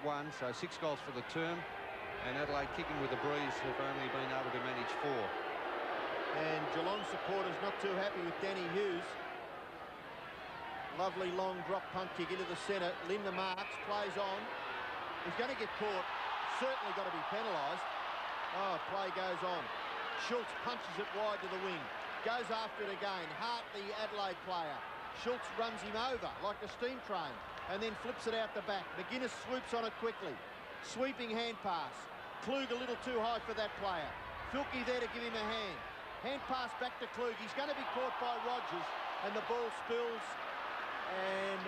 1, so 6 goals for the term. And Adelaide, kicking with the breeze, have only been able to manage 4. And Geelong supporters not too happy with Danny Hughes. Lovely long drop punt kick into the centre. Linda marks, plays on. He's going to get caught. Certainly got to be penalised. Oh, play goes on. Schultz punches it wide to the wing. Goes after it again. Hart, the Adelaide player. Schultz runs him over like a steam train and then flips it out the back. McGuinness swoops on it quickly. Sweeping hand pass. Klug a little too high for that player. Filkey there to give him a hand. Hand pass back to Klug. He's going to be caught by Rogers and the ball spills and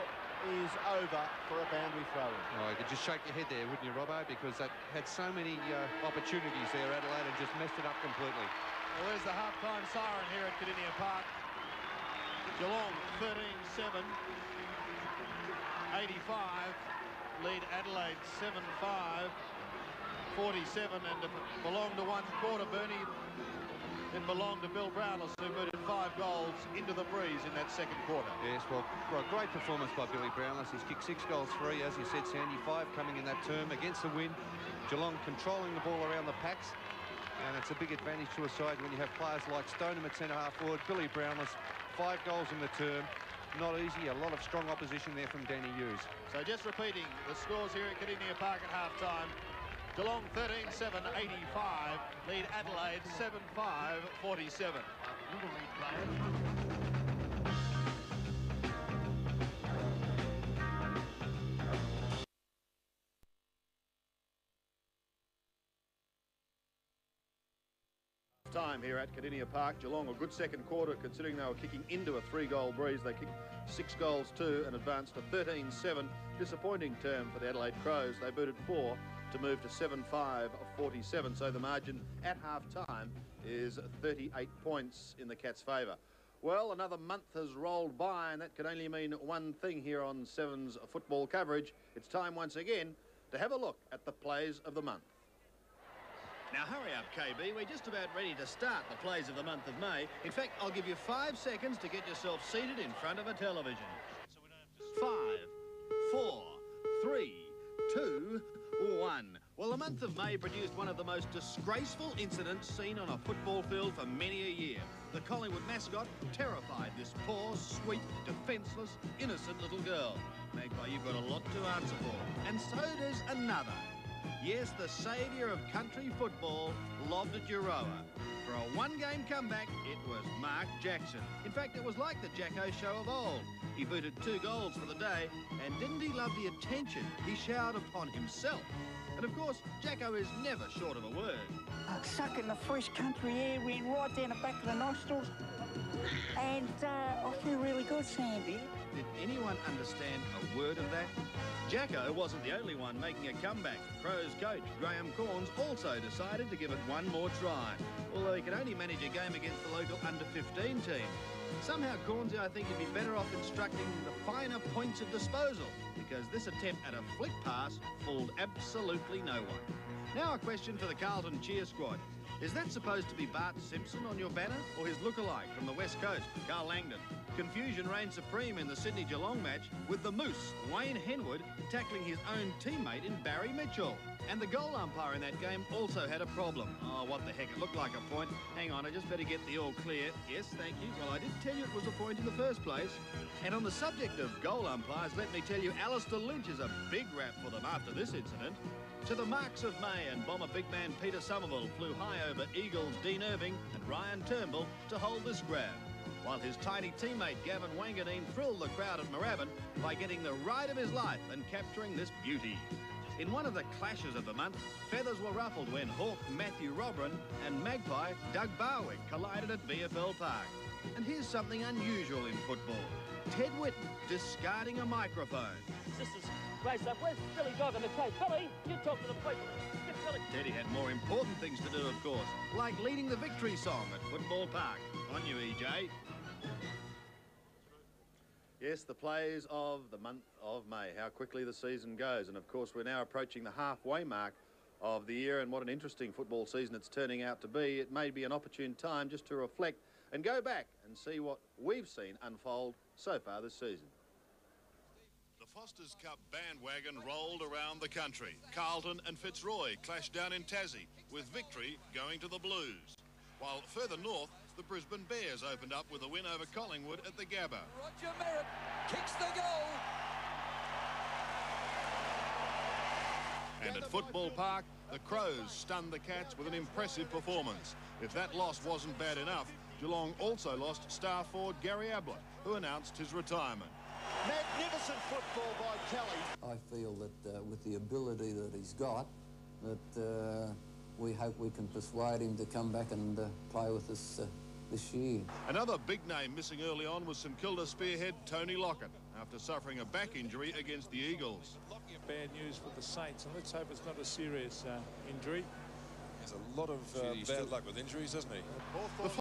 is over for a boundary throw-in. Oh, you could just shake your head there, wouldn't you, Robbo? Because that had so many opportunities there, Adelaide, and just messed it up completely. Well, there's the half-time siren here at Kardinia Park. Geelong 13-7, 85. Lead Adelaide 7-5, 47, and if it belonged to one quarter, Bernie, it belonged to Bill Brownless, who booted 5 goals into the breeze in that second quarter. Yes, well, great performance by Billy Brownless. He's kicked 6 goals, 3, as you said, Sandy, 5 coming in that term against the win. Geelong controlling the ball around the packs, and it's a big advantage to a side when you have players like Stoneham at centre-half forward, Billy Brownless, 5 goals in the term. Not easy, a lot of strong opposition there from Danny Hughes. So just repeating the scores here at Kardinia Park at half-time. Geelong 13-7, 85. Lead Adelaide 7-5, 47. Time here at Kardinia Park. Geelong a good second quarter considering they were kicking into a 3-goal breeze. They kicked 6 goals 2 and advanced to 13-7. Disappointing term for the Adelaide Crows. They booted 4 to move to 7-5 47. So the margin at half-time is 38 points in the Cats' favour. Well, another month has rolled by and that can only mean one thing here on Seven's football coverage. It's time once again to have a look at the plays of the month. Now hurry up, KB. We're just about ready to start the plays of the month of May. In fact, I'll give you 5 seconds to get yourself seated in front of a television. 5, 4, 3, 2, 1. Well, the month of May produced one of the most disgraceful incidents seen on a football field for many a year. The Collingwood mascot terrified this poor, sweet, defenceless, innocent little girl. Magpie, you've got a lot to answer for. And so does another. Yes, the saviour of country football lobbed at Euroa. For a one-game comeback, it was Mark Jackson. In fact, it was like the Jacko show of old. He booted 2 goals for the day, and didn't he love the attention he showered upon himself? And of course, Jacko is never short of a word. Sucking the fresh country air went right down the back of the nostrils, and I feel really good, Sandy. Did anyone understand a word of that? Jacko wasn't the only one making a comeback. Crows coach Graham Corns also decided to give it one more try, although he could only manage a game against the local under-15 team. Somehow, Cornsy, I think, he'd be better off instructing the finer points of disposal, because this attempt at a flick pass fooled absolutely no one. Now a question for the Carlton cheer squad. Is that supposed to be Bart Simpson on your banner, or his lookalike from the West Coast, Carl Langdon? Confusion reigned supreme in the Sydney-Geelong match, with the Moose, Wayne Henwood, tackling his own teammate in Barry Mitchell. And the goal umpire in that game also had a problem. Oh, what the heck, it looked like a point. Hang on, I just better get the all clear. Yes, thank you. Well, I did tell you it was a point in the first place. And on the subject of goal umpires, let me tell you, Alistair Lynch is a big rap for them after this incident. To the marks of May, and Bomber big man Peter Somerville flew high over Eagles Dean Irving and Ryan Turnbull to hold this grab, while his tiny teammate Gavin Wanganeen thrilled the crowd at Moorabbin by getting the ride of his life and capturing this beauty. In one of the clashes of the month, feathers were ruffled when Hawk Matthew Robran and Magpie Doug Barwick collided at VFL Park. And here's something unusual in football. Ted Whitten discarding a microphone. Sisters, race up. Where's Billy Dog in the case? Billy, you talk to the people. Get Billy. Teddy had more important things to do, of course, like leading the victory song at Football Park. On you, EJ. Yes, the plays of the month of May. How quickly the season goes. And, of course, we're now approaching the halfway mark of the year, and what an interesting football season it's turning out to be. It may be an opportune time just to reflect and go back and see what we've seen unfold so far this season. The Foster's Cup bandwagon rolled around the country. Carlton and Fitzroy clashed down in Tassie, with victory going to the Blues. While further north, the Brisbane Bears opened up with a win over Collingwood at the Gabba. Roger Merritt kicks the goal. And at Football Park, the Crows stunned the Cats with an impressive performance. If that loss wasn't bad enough, Geelong also lost star forward Gary Ablett, who announced his retirement. Magnificent football by Kelly. I feel that with the ability that he's got, that we hope we can persuade him to come back and play with us this year. Another big name missing early on was St Kilda spearhead Tony Lockett, after suffering a back injury against the Eagles. Bad news for the Saints, and let's hope it's not a serious injury. Has a lot of bad luck with injuries, doesn't he? The